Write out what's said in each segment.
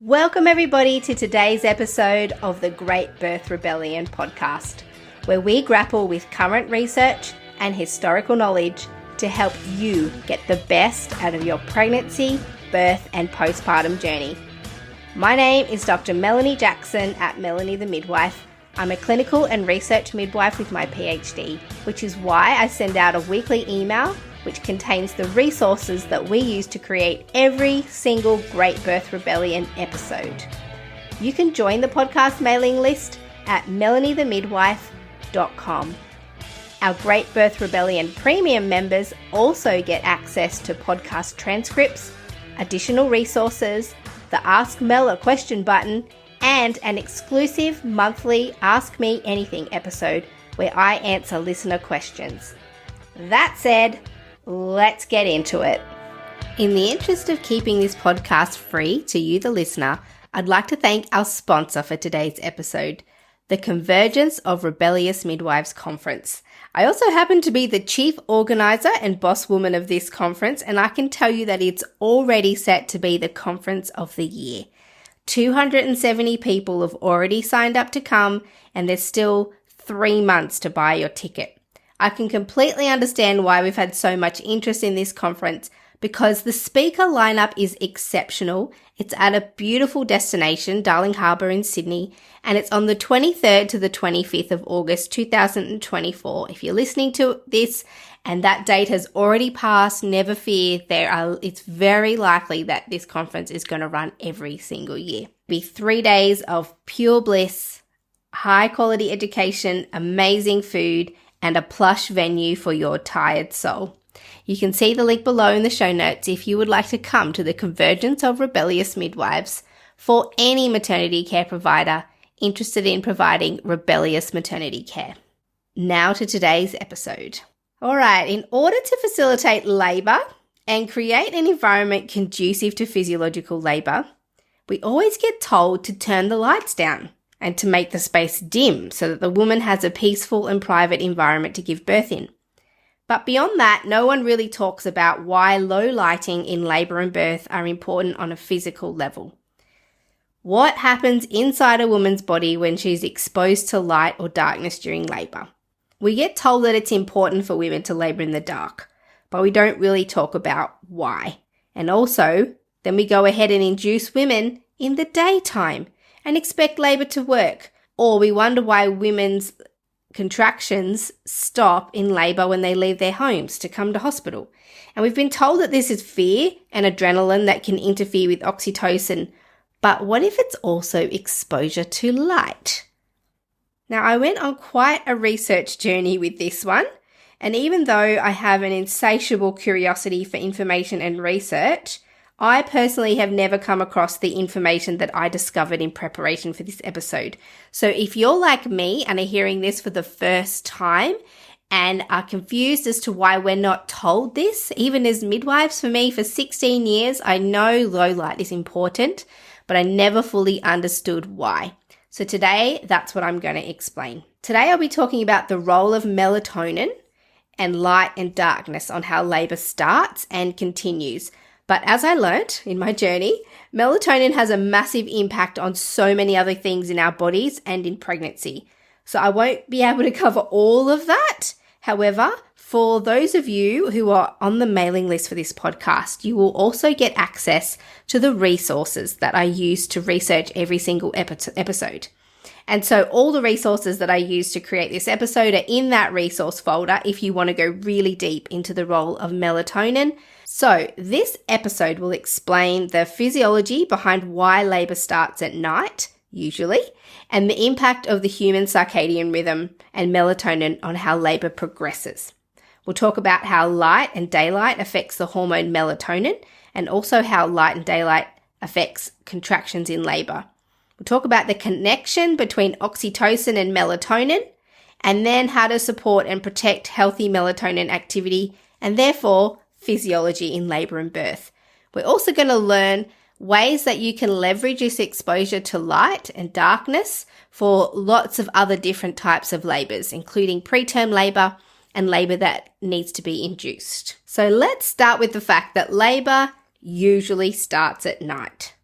Welcome everybody to today's episode of the Great Birth Rebellion podcast, where we grapple with current research and historical knowledge to help you get the best out of your pregnancy, birth and postpartum journey. My name is Dr. Melanie Jackson at Melanie the Midwife. I'm a clinical and research midwife with my PhD, which is why I send out a weekly email which contains the resources that we use to create every single Great Birth Rebellion episode. You can join the podcast mailing list at melaniethemidwife.com. Our Great Birth Rebellion premium members also get access to podcast transcripts, additional resources, the Ask Mel a Question button, and an exclusive monthly Ask Me Anything episode where I answer listener questions. That said, let's get into it. In the interest of keeping this podcast free to you, the listener, I'd like to thank our sponsor for today's episode, the Convergence of Rebellious Midwives Conference. I also happen to be the chief organizer and boss woman of this conference, and I can tell you that it's already set to be the conference of the year. 270 people have already signed up to come, and there's still 3 months to buy your ticket. I can completely understand why we've had so much interest in this conference because the speaker lineup is exceptional. It's at a beautiful destination, Darling Harbour in Sydney, and it's on the 23rd to the 25th of August 2024. If you're listening to this and that date has already passed, never fear, it's very likely that this conference is going to run every single year. It'll be 3 days of pure bliss, high quality education, amazing food, and a plush venue for your tired soul. You can see the link below in the show notes if you would like to come to the Convergence of Rebellious Midwives for any maternity care provider interested in providing rebellious maternity care. Now to today's episode. All right, in order to facilitate labour and create an environment conducive to physiological labour, we always get told to turn the lights down and to make the space dim so that the woman has a peaceful and private environment to give birth in. But beyond that, no one really talks about why low lighting in labour and birth are important on a physical level. What happens inside a woman's body when she's exposed to light or darkness during labour? We get told that it's important for women to labour in the dark, but we don't really talk about why. And also, then we go ahead and induce women in the daytime and expect labour to work. Or we wonder why women's contractions stop in labour when they leave their homes to come to hospital. And we've been told that this is fear and adrenaline that can interfere with oxytocin. But what if it's also exposure to light? Now, I went on quite a research journey with this one. And even though I have an insatiable curiosity for information and research, I personally have never come across the information that I discovered in preparation for this episode. So if you're like me and are hearing this for the first time and are confused as to why we're not told this, even as midwives, for me, for 16 years, I know low light is important, but I never fully understood why. So today, that's what I'm going to explain. Today, I'll be talking about the role of melatonin and light and darkness on how labour starts and continues. But as I learnt in my journey, melatonin has a massive impact on so many other things in our bodies and in pregnancy. So I won't be able to cover all of that. However, for those of you who are on the mailing list for this podcast, you will also get access to the resources that I use to research every single episode. And so all the resources that I use to create this episode are in that resource folder if you want to go really deep into the role of melatonin. So this episode will explain the physiology behind why labour starts at night, usually, and the impact of the human circadian rhythm and melatonin on how labour progresses. We'll talk about how light and daylight affects the hormone melatonin and also how light and daylight affects contractions in labour. We'll talk about the connection between oxytocin and melatonin, and then how to support and protect healthy melatonin activity and therefore physiology in labour and birth. We're also going to learn ways that you can leverage this exposure to light and darkness for lots of other different types of labours, including preterm labour and labour that needs to be induced. So let's start with the fact that labour usually starts at night.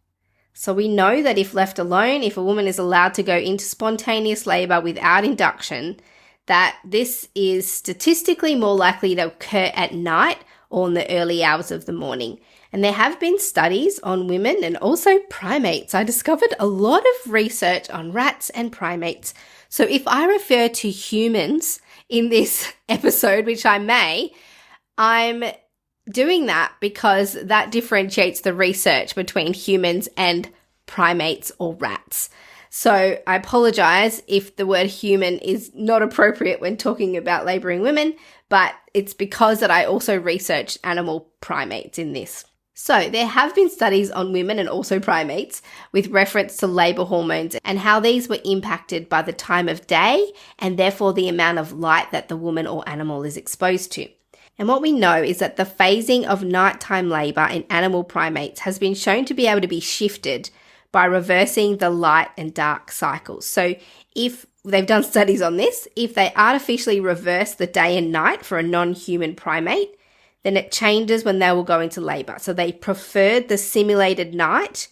So we know that if left alone, if a woman is allowed to go into spontaneous labor without induction, that this is statistically more likely to occur at night or in the early hours of the morning. And there have been studies on women and also primates. I discovered a lot of research on rats and primates. So if I refer to humans in this episode, which I may, I'm doing that because that differentiates the research between humans and primates or rats. So I apologize if the word human is not appropriate when talking about labouring women, but it's because that I also researched animal primates in this. So there have been studies on women and also primates with reference to labour hormones and how these were impacted by the time of day and therefore the amount of light that the woman or animal is exposed to. And what we know is that the phasing of nighttime labour in animal primates has been shown to be able to be shifted by reversing the light and dark cycles. So if they've done studies on this, if they artificially reverse the day and night for a non-human primate, then it changes when they will go into labour. So they preferred the simulated night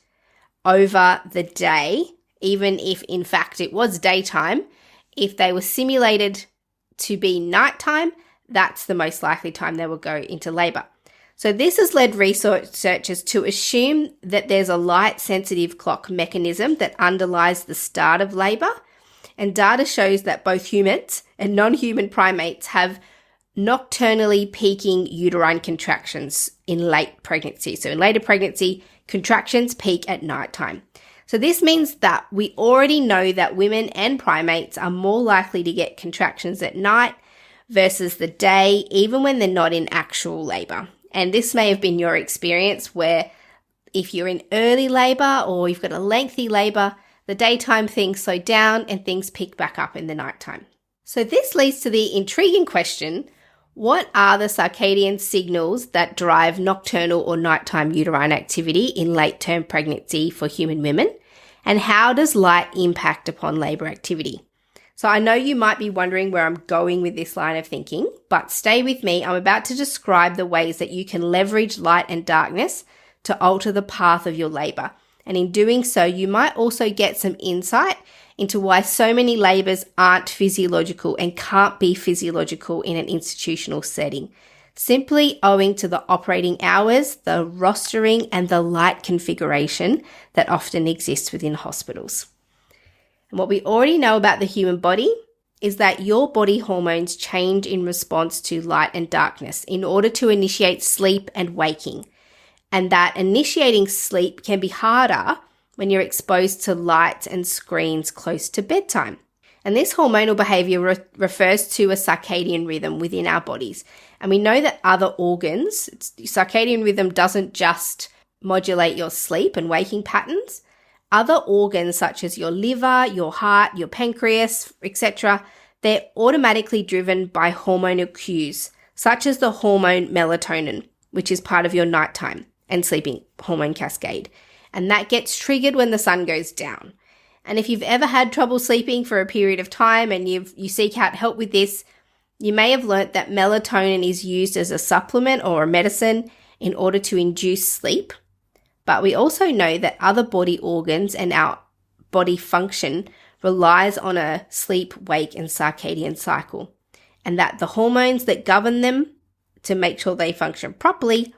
over the day, even if in fact it was daytime. If they were simulated to be nighttime, that's the most likely time they will go into labour. So this has led researchers to assume that there's a light-sensitive clock mechanism that underlies the start of labour, and data shows that both humans and non-human primates have nocturnally peaking uterine contractions in late pregnancy. So in later pregnancy, contractions peak at nighttime. So this means that we already know that women and primates are more likely to get contractions at night versus the day, even when they're not in actual labour. And this may have been your experience where if you're in early labour or you've got a lengthy labour, the daytime things slow down and things pick back up in the nighttime. So this leads to the intriguing question, what are the circadian signals that drive nocturnal or nighttime uterine activity in late-term pregnancy for human women? And how does light impact upon labour activity? So I know you might be wondering where I'm going with this line of thinking, but stay with me. I'm about to describe the ways that you can leverage light and darkness to alter the path of your labour. And in doing so, you might also get some insight into why so many labours aren't physiological and can't be physiological in an institutional setting, simply owing to the operating hours, the rostering, and the light configuration that often exists within hospitals. And what we already know about the human body is that your body hormones change in response to light and darkness in order to initiate sleep and waking. And that initiating sleep can be harder when you're exposed to lights and screens close to bedtime. And this hormonal behavior refers to a circadian rhythm within our bodies. And we know that other organs, circadian rhythm doesn't just modulate your sleep and waking patterns. Other organs such as your liver, your heart, your pancreas, etc., they're automatically driven by hormonal cues, such as the hormone melatonin, which is part of your nighttime and sleeping hormone cascade. And that gets triggered when the sun goes down. And if you've ever had trouble sleeping for a period of time and you seek out help with this, you may have learnt that melatonin is used as a supplement or a medicine in order to induce sleep. But we also know that other body organs and our body function relies on a sleep, wake, and circadian cycle, and that the hormones that govern them to make sure they function properly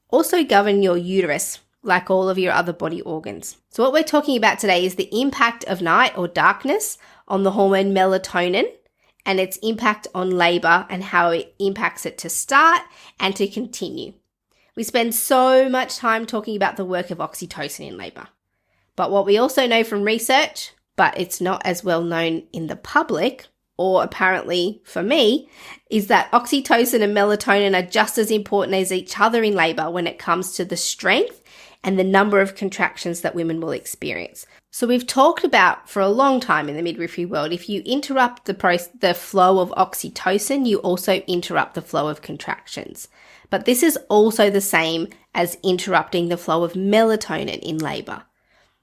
also govern your uterus, like all of your other body organs. So what we're talking about today is the impact of night or darkness on the hormone melatonin and its impact on labour and how it impacts it to start and to continue. We spend so much time talking about the work of oxytocin in labour. But what we also know from research, but it's not as well known in the public, or apparently for me, is that oxytocin and melatonin are just as important as each other in labour when it comes to the strength and the number of contractions that women will experience. So we've talked about for a long time in the midwifery world, if you interrupt the flow of oxytocin, you also interrupt the flow of contractions. But this is also the same as interrupting the flow of melatonin in labour.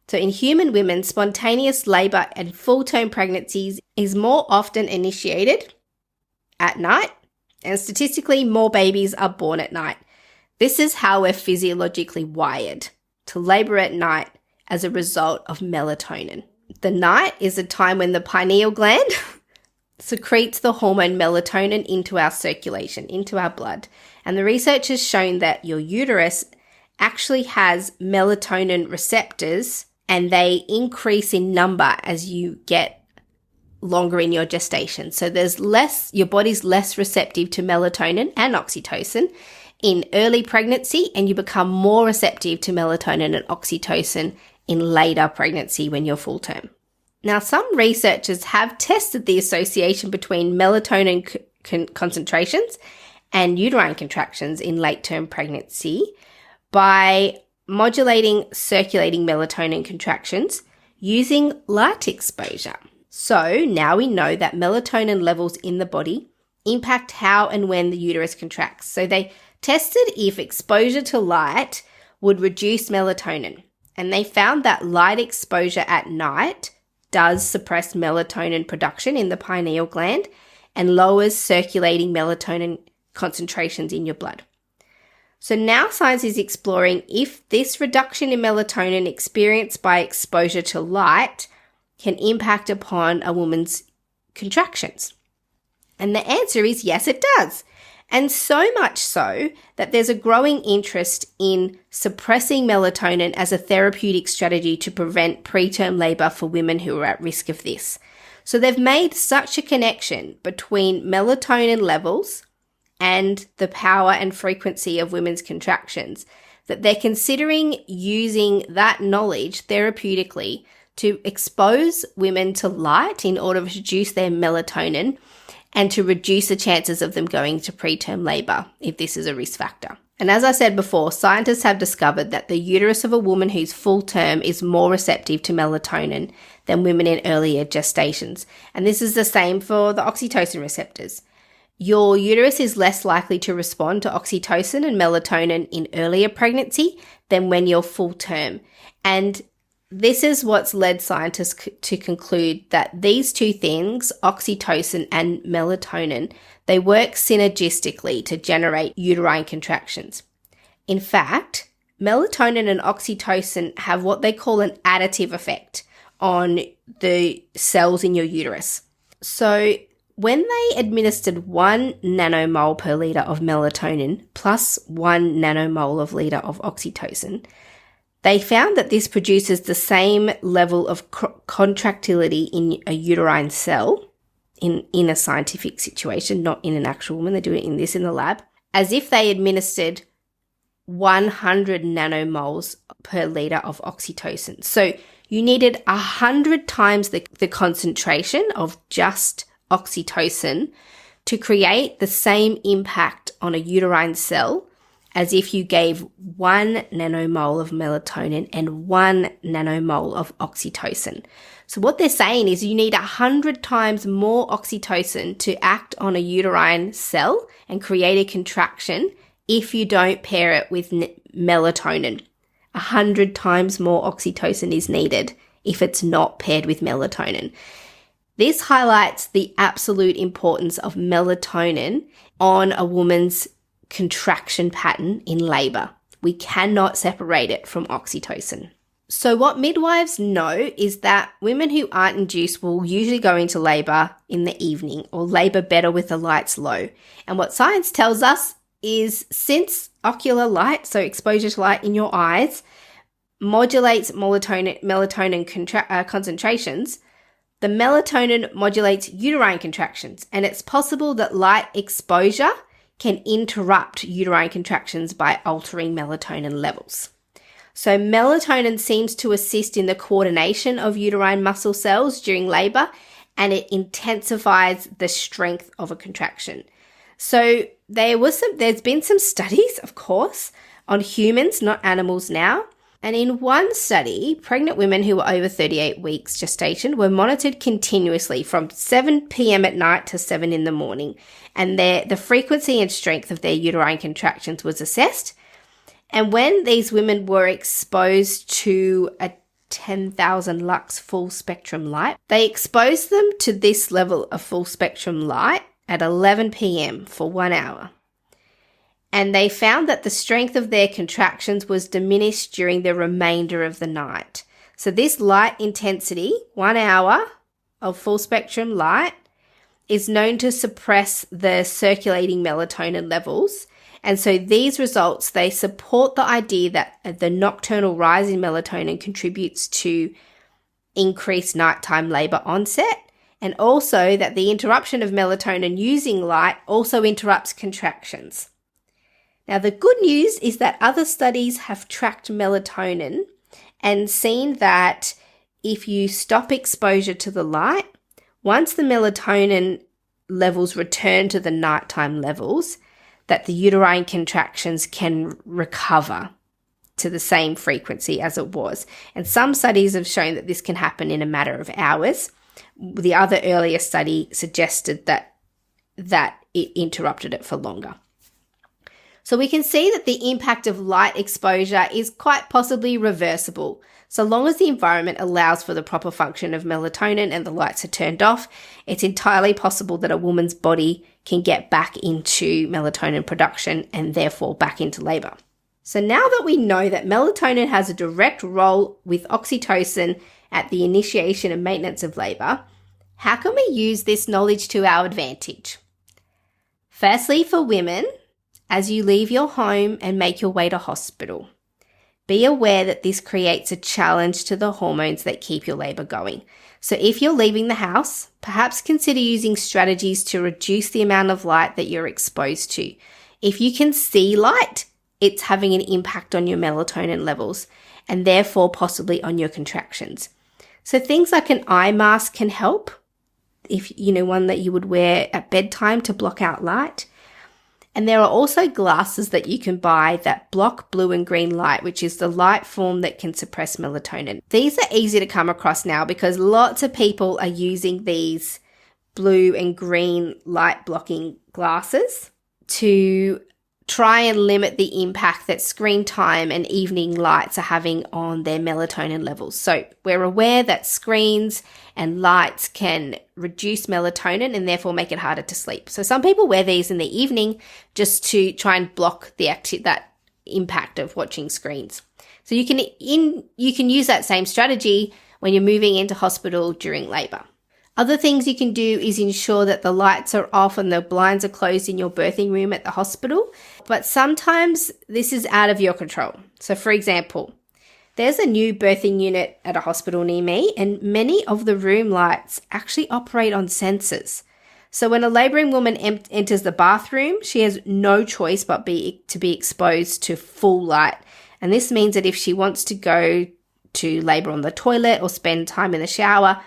So in human women, spontaneous labour and full-term pregnancies is more often initiated at night, and statistically more babies are born at night. This is how we're physiologically wired, to labour at night as a result of melatonin. The night is a time when the pineal gland secretes the hormone melatonin into our circulation, into our blood. And the research has shown that your uterus actually has melatonin receptors, and they increase in number as you get longer in your gestation. So your body's less receptive to melatonin and oxytocin in early pregnancy, and you become more receptive to melatonin and oxytocin in later pregnancy when you're full term. Now, some researchers have tested the association between melatonin concentrations and uterine contractions in late-term pregnancy by modulating circulating melatonin contractions using light exposure. So now we know that melatonin levels in the body impact how and when the uterus contracts. So they tested if exposure to light would reduce melatonin, and they found that light exposure at night does suppress melatonin production in the pineal gland and lowers circulating melatonin concentrations in your blood. So now science is exploring if this reduction in melatonin experienced by exposure to light can impact upon a woman's contractions. And the answer is yes, it does. And so much so that there's a growing interest in suppressing melatonin as a therapeutic strategy to prevent preterm labor for women who are at risk of this. So they've made such a connection between melatonin levels and the power and frequency of women's contractions that they're considering using that knowledge therapeutically to expose women to light in order to reduce their melatonin and to reduce the chances of them going to preterm labor if this is a risk factor. And as I said before, scientists have discovered that the uterus of a woman who's full term is more receptive to melatonin than women in earlier gestations. And this is the same for the oxytocin receptors. Your uterus is less likely to respond to oxytocin and melatonin in earlier pregnancy than when you're full term. And this is what's led scientists to conclude that these two things, oxytocin and melatonin, they work synergistically to generate uterine contractions. In fact, melatonin and oxytocin have what they call an additive effect on the cells in your uterus. So when they administered 1 nanomole per litre of melatonin plus 1 nanomole of litre of oxytocin, they found that this produces the same level of contractility in a uterine cell in a scientific situation, not in an actual woman. They're doing in the lab, as if they administered 100 nanomoles per litre of oxytocin. So you needed 100 times the concentration of just oxytocin to create the same impact on a uterine cell as if you gave 1 nanomole of melatonin and 1 nanomole of oxytocin. So what they're saying is you need 100 times more oxytocin to act on a uterine cell and create a contraction if you don't pair it with melatonin. 100 times more oxytocin is needed if it's not paired with melatonin. This highlights the absolute importance of melatonin on a woman's contraction pattern in labor. We cannot separate it from oxytocin. So what midwives know is that women who aren't induced will usually go into labor in the evening or labor better with the lights low. And what science tells us is since ocular light, so exposure to light in your eyes, modulates melatonin concentrations, the melatonin modulates uterine contractions, and it's possible that light exposure can interrupt uterine contractions by altering melatonin levels. So melatonin seems to assist in the coordination of uterine muscle cells during labor, and it intensifies the strength of a contraction. So there's been some studies, of course, on humans, not animals now. And in one study, pregnant women who were over 38 weeks gestation were monitored continuously from 7 p.m. at night to 7 in the morning. And the frequency and strength of their uterine contractions was assessed. And when these women were exposed to a 10,000 lux full spectrum light, they exposed them to this level of full spectrum light at 11 p.m. for 1 hour. And they found that the strength of their contractions was diminished during the remainder of the night. So this light intensity, 1 hour of full spectrum light, is known to suppress the circulating melatonin levels. And so these results, they support the idea that the nocturnal rise in melatonin contributes to increased nighttime labor onset, and also that the interruption of melatonin using light also interrupts contractions. Now, the good news is that other studies have tracked melatonin and seen that if you stop exposure to the light, once the melatonin levels return to the nighttime levels, that the uterine contractions can recover to the same frequency as it was. And some studies have shown that this can happen in a matter of hours. The other earlier study suggested that it interrupted it for longer. So we can see that the impact of light exposure is quite possibly reversible. So long as the environment allows for the proper function of melatonin and the lights are turned off, it's entirely possible that a woman's body can get back into melatonin production and therefore back into labor. So now that we know that melatonin has a direct role with oxytocin at the initiation and maintenance of labor, how can we use this knowledge to our advantage? Firstly, for women, as you leave your home and make your way to hospital, be aware that this creates a challenge to the hormones that keep your labor going. So if you're leaving the house, perhaps consider using strategies to reduce the amount of light that you're exposed to. If you can see light, it's having an impact on your melatonin levels and therefore possibly on your contractions. So things like an eye mask can help, if one that you would wear at bedtime to block out light. And there are also glasses that you can buy that block blue and green light, which is the light form that can suppress melatonin. These are easy to come across now because lots of people are using these blue and green light blocking glasses to try and limit the impact that screen time and evening lights are having on their melatonin levels. So we're aware that screens and lights can reduce melatonin and therefore make it harder to sleep. So some people wear these in the evening just to try and block that impact of watching screens. So you can use that same strategy when you're moving into hospital during labor. Other things you can do is ensure that the lights are off and the blinds are closed in your birthing room at the hospital. But sometimes this is out of your control. So for example, there's a new birthing unit at a hospital near me, and many of the room lights actually operate on sensors. So when a labouring woman enters the bathroom, she has no choice but to be exposed to full light. And this means that if she wants to go to labour on the toilet or spend time in the shower,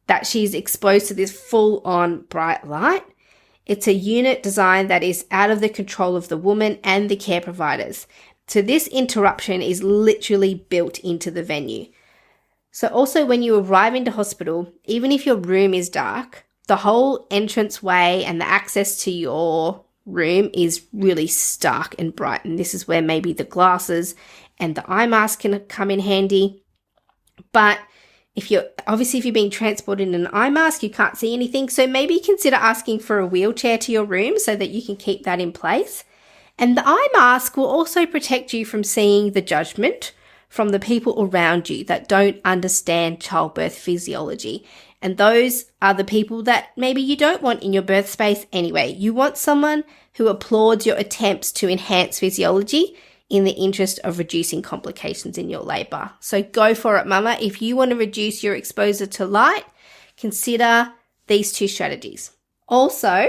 that she's exposed to this full-on bright light. It's a unit design that is out of the control of the woman and the care providers. So this interruption is literally built into the venue. So also when you arrive into hospital, even if your room is dark, the whole entranceway and the access to your room is really stark and bright. And this is where maybe the glasses and the eye mask can come in handy. But if you're being transported in an eye mask, you can't see anything. So maybe consider asking for a wheelchair to your room so that you can keep that in place. And the eye mask will also protect you from seeing the judgment from the people around you that don't understand childbirth physiology. And those are the people that maybe you don't want in your birth space anyway. You want someone who applauds your attempts to enhance physiology in the interest of reducing complications in your labour. So go for it, mama. If you want to reduce your exposure to light, consider these two strategies. Also,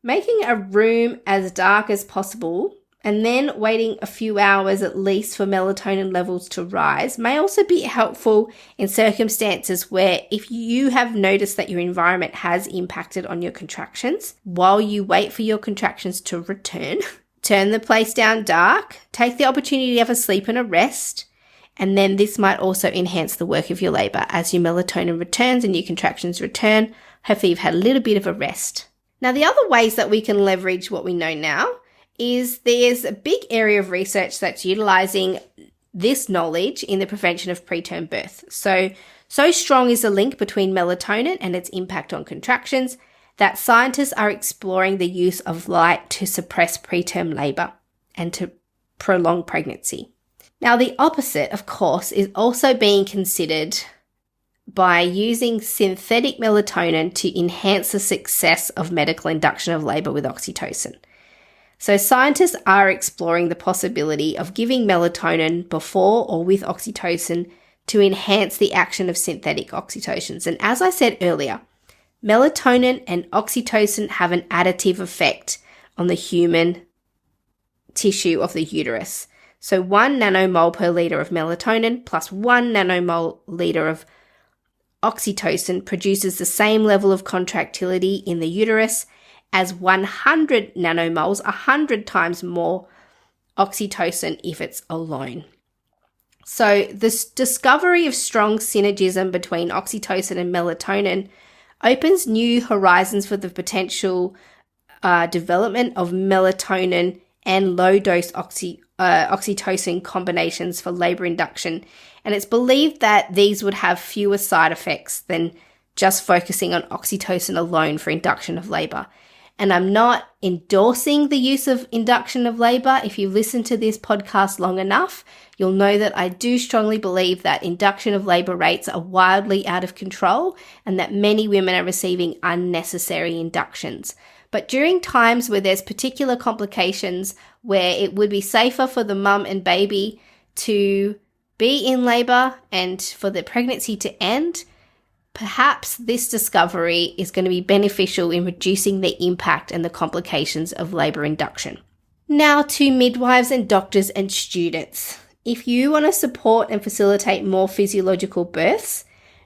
making a room as dark as possible and then waiting a few hours at least for melatonin levels to rise may also be helpful in circumstances where if you have noticed that your environment has impacted on your contractions, while you wait for your contractions to return, turn the place down dark, take the opportunity to have a sleep and a rest, and then this might also enhance the work of your labour as your melatonin returns and your contractions return. Hopefully you've had a little bit of a rest. Now, the other ways that we can leverage what we know now is there's a big area of research that's utilising this knowledge in the prevention of preterm birth. So strong is the link between melatonin and its impact on contractions that scientists are exploring the use of light to suppress preterm labour and to prolong pregnancy. Now, the opposite, of course, is also being considered by using synthetic melatonin to enhance the success of medical induction of labour with oxytocin. So scientists are exploring the possibility of giving melatonin before or with oxytocin to enhance the action of synthetic oxytocins. And as I said earlier, melatonin and oxytocin have an additive effect on the human tissue of the uterus. So 1 nanomole per litre of melatonin plus 1 nanomole litre of oxytocin produces the same level of contractility in the uterus as 100 nanomoles, 100 times more oxytocin if it's alone. So this discovery of strong synergism between oxytocin and melatonin opens new horizons for the potential development of melatonin and low-dose oxytocin combinations for labour induction. And it's believed that these would have fewer side effects than just focusing on oxytocin alone for induction of labour. And I'm not endorsing the use of induction of labour. If you've listened to this podcast long enough, you'll know that I do strongly believe that induction of labour rates are wildly out of control and that many women are receiving unnecessary inductions. But during times where there's particular complications where it would be safer for the mum and baby to be in labour and for the pregnancy to end, perhaps this discovery is going to be beneficial in reducing the impact and the complications of labour induction. Now to midwives and doctors and students. If you want to support and facilitate more physiological births,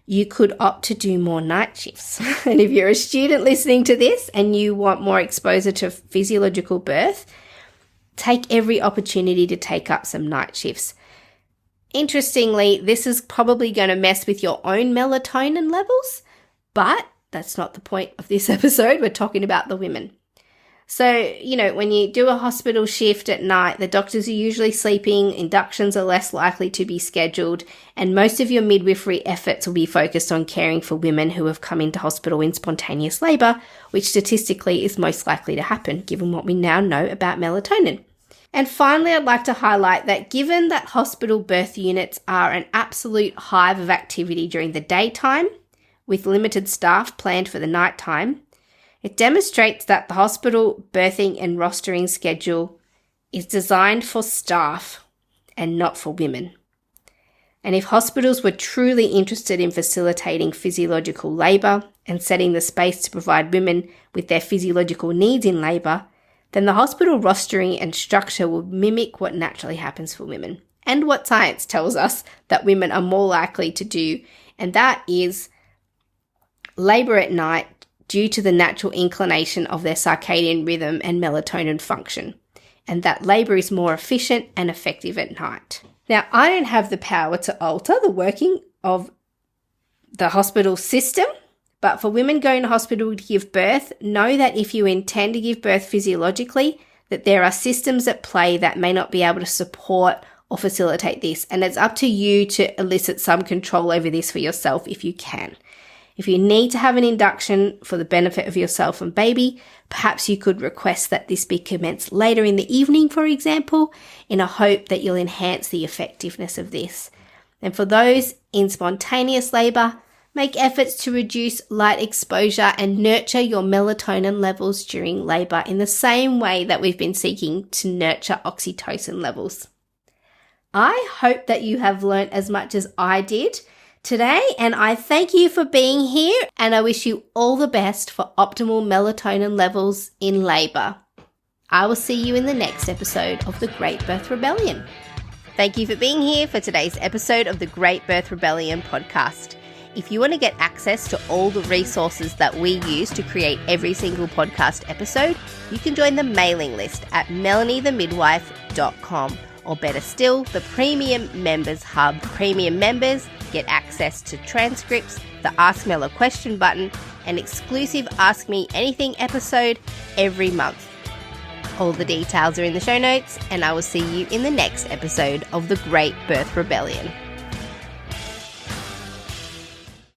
you could opt to do more night shifts. And if you're a student listening to this and you want more exposure to physiological birth, take every opportunity to take up some night shifts. Interestingly, this is probably going to mess with your own melatonin levels, but that's not the point of this episode. We're talking about the women. So, when you do a hospital shift at night, the doctors are usually sleeping, inductions are less likely to be scheduled, and most of your midwifery efforts will be focused on caring for women who have come into hospital in spontaneous labour, which statistically is most likely to happen, given what we now know about melatonin. And finally, I'd like to highlight that given that hospital birth units are an absolute hive of activity during the daytime, with limited staff planned for the nighttime, it demonstrates that the hospital birthing and rostering schedule is designed for staff and not for women. And if hospitals were truly interested in facilitating physiological labour and setting the space to provide women with their physiological needs in labour, then the hospital rostering and structure would mimic what naturally happens for women and what science tells us that women are more likely to do, and that is labour at night due to the natural inclination of their circadian rhythm and melatonin function, and that labour is more efficient and effective at night. Now, I don't have the power to alter the working of the hospital system, but for women going to hospital to give birth, know that if you intend to give birth physiologically, that there are systems at play that may not be able to support or facilitate this, and it's up to you to elicit some control over this for yourself if you can. If you need to have an induction for the benefit of yourself and baby, perhaps you could request that this be commenced later in the evening, for example, in a hope that you'll enhance the effectiveness of this. And for those in spontaneous labour, make efforts to reduce light exposure and nurture your melatonin levels during labour in the same way that we've been seeking to nurture oxytocin levels. I hope that you have learnt as much as I did today, and I thank you for being here, and I wish you all the best for optimal melatonin levels in labour. I will see you in the next episode of The Great Birth Rebellion. Thank you for being here for today's episode of the Great Birth Rebellion podcast. If you want to get access to all the resources that we use to create every single podcast episode, you can join the mailing list at melaniethemidwife.com, or better still, the Premium Members Hub. Premium members get access to transcripts, the Ask Mel a Question button, an exclusive Ask Me Anything episode every month. All the details are in the show notes, and I will see you in the next episode of The Great Birth Rebellion.